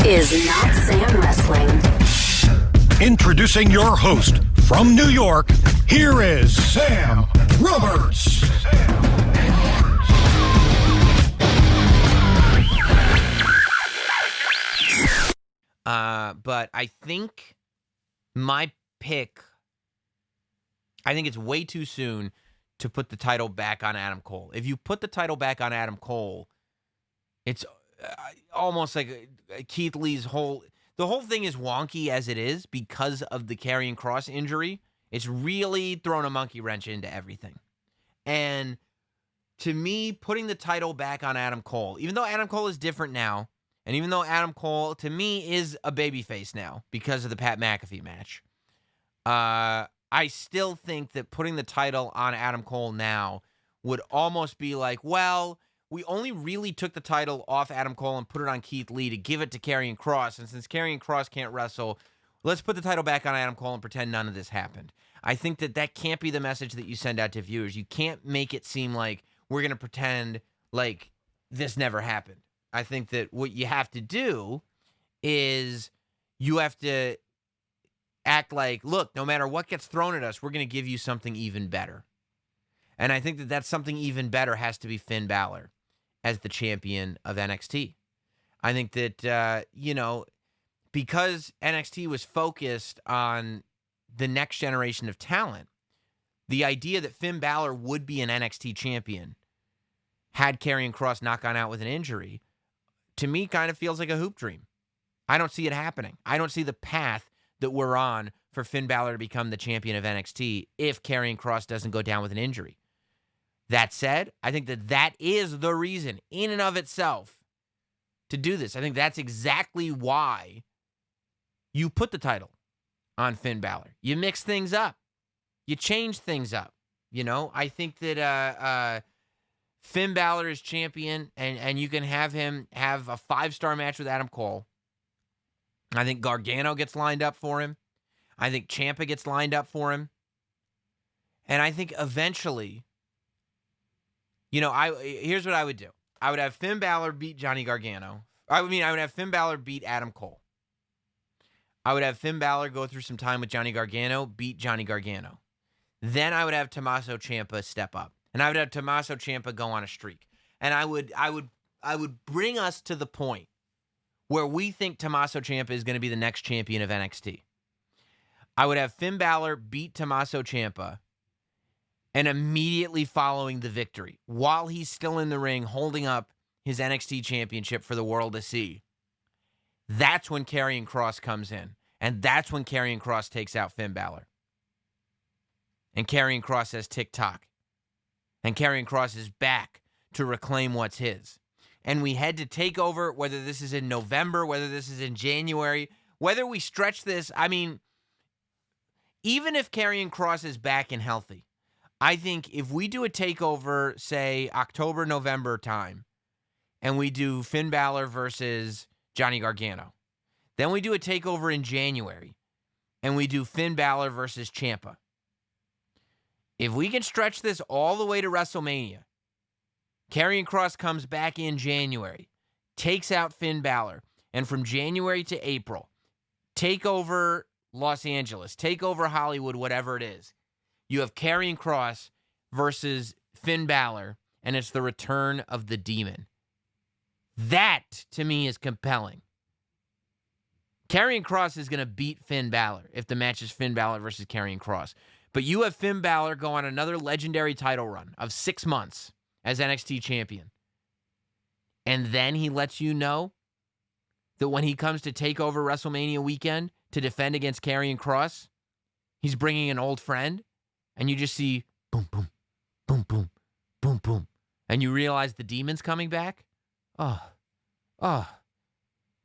is Notsam Wrestling. Introducing your host from New York, here is Sam Roberts. But I think my pick, I think it's way too soon to put the title back on Adam Cole. If you put the title back on Adam Cole, it's almost like Keith Lee's the whole thing is wonky as it is because of the Karrion Kross injury. It's really thrown a monkey wrench into everything. And to me, putting the title back on Adam Cole, even though Adam Cole is different now, and even though Adam Cole, to me, is a babyface now because of the Pat McAfee match, I still think that putting the title on Adam Cole now would almost be like, well, we only really took the title off Adam Cole and put it on Keith Lee to give it to Karrion Kross. And since Karrion Kross can't wrestle, let's put the title back on Adam Cole and pretend none of this happened. I think that can't be the message that you send out to viewers. You can't make it seem like we're going to pretend like this never happened. I think that what you have to do is you have to act like, look, no matter what gets thrown at us, we're going to give you something even better. And I think that something even better has to be Finn Balor as the champion of NXT. I think that, because NXT was focused on the next generation of talent, the idea that Finn Balor would be an NXT champion had Karrion Kross not gone out with an injury, to me kind of feels like a hoop dream. I don't see it happening. I don't see the path that we're on for Finn Balor to become the champion of NXT if Karrion Kross doesn't go down with an injury. That said, I think that is the reason in and of itself to do this. I think that's exactly why you put the title on Finn Balor. You mix things up. You change things up. I think that Finn Balor is champion, and you can have him have a 5-star match with Adam Cole. I think Gargano gets lined up for him. I think Ciampa gets lined up for him. And I think eventually, here's what I would do. I would have Finn Balor beat Johnny Gargano. I would have Finn Balor beat Adam Cole. I would have Finn Balor go through some time with Johnny Gargano, beat Johnny Gargano. Then I would have Tommaso Ciampa step up. And I would have Tommaso Ciampa go on a streak. And I would bring us to the point where we think Tommaso Ciampa is going to be the next champion of NXT. I would have Finn Balor beat Tommaso Ciampa and immediately following the victory, while he's still in the ring holding up his NXT championship for the world to see, that's when Karrion Kross comes in. And that's when Karrion Kross takes out Finn Balor. And Karrion Kross says tick-tock. And Karrion Kross is back to reclaim what's his. And we head to TakeOver, whether this is in November, whether this is in January, whether we stretch this. I mean, even if Karrion Kross is back and healthy, I think if we do a TakeOver, say, October, November time, and we do Finn Balor versus Johnny Gargano, then we do a TakeOver in January, and we do Finn Balor versus Ciampa. If we can stretch this all the way to WrestleMania, Karrion Kross comes back in January, takes out Finn Balor, and from January to April, take over Los Angeles, take over Hollywood, whatever it is. You have Karrion Kross versus Finn Balor, and it's the return of the Demon. That, to me, is compelling. Karrion Kross is going to beat Finn Balor if the match is Finn Balor versus Karrion Kross. But you have Finn Balor go on another legendary title run of 6 months as NXT champion. And then he lets you know that when he comes to take over WrestleMania weekend to defend against Karrion Kross, he's bringing an old friend, and you just see boom, boom, boom, boom, boom, boom. And you realize the Demon's coming back. Oh,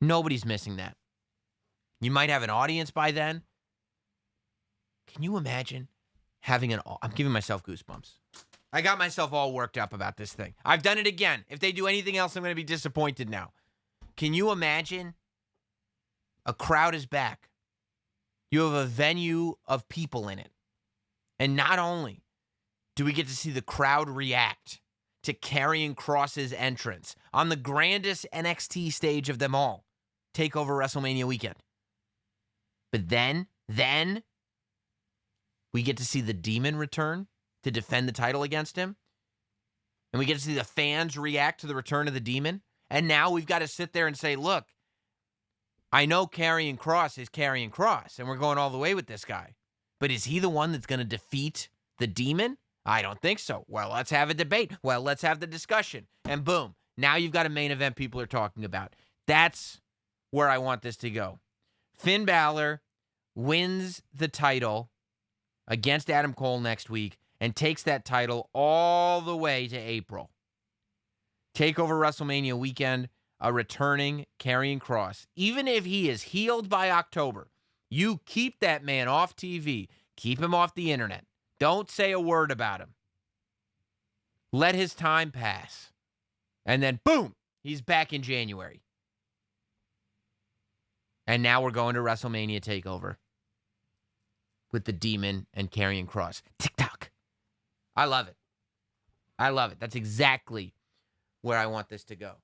nobody's missing that. You might have an audience by then. Can you imagine having I'm giving myself goosebumps. I got myself all worked up about this thing. I've done it again. If they do anything else, I'm going to be disappointed now. Can you imagine? A crowd is back. You have a venue of people in it. And not only do we get to see the crowd react to Karrion Kross's entrance on the grandest NXT stage of them all, take over WrestleMania weekend. But then we get to see the Demon return to defend the title against him. And we get to see the fans react to the return of the Demon. And now we've got to sit there and say, look, I know Karrion Kross is Karrion Kross, and we're going all the way with this guy. But is he the one that's going to defeat the Demon? I don't think so. Well, let's have a debate. Well, let's have the discussion. And boom, now you've got a main event people are talking about. That's where I want this to go. Finn Balor wins the title against Adam Cole next week and takes that title all the way to April. TakeOver WrestleMania weekend, a returning Karrion Kross. Even if he is healed by October, you keep that man off TV. Keep him off the internet. Don't say a word about him. Let his time pass. And then, boom, he's back in January. And now we're going to WrestleMania TakeOver with the Demon and Karrion Kross. TikTok. I love it. I love it. That's exactly where I want this to go.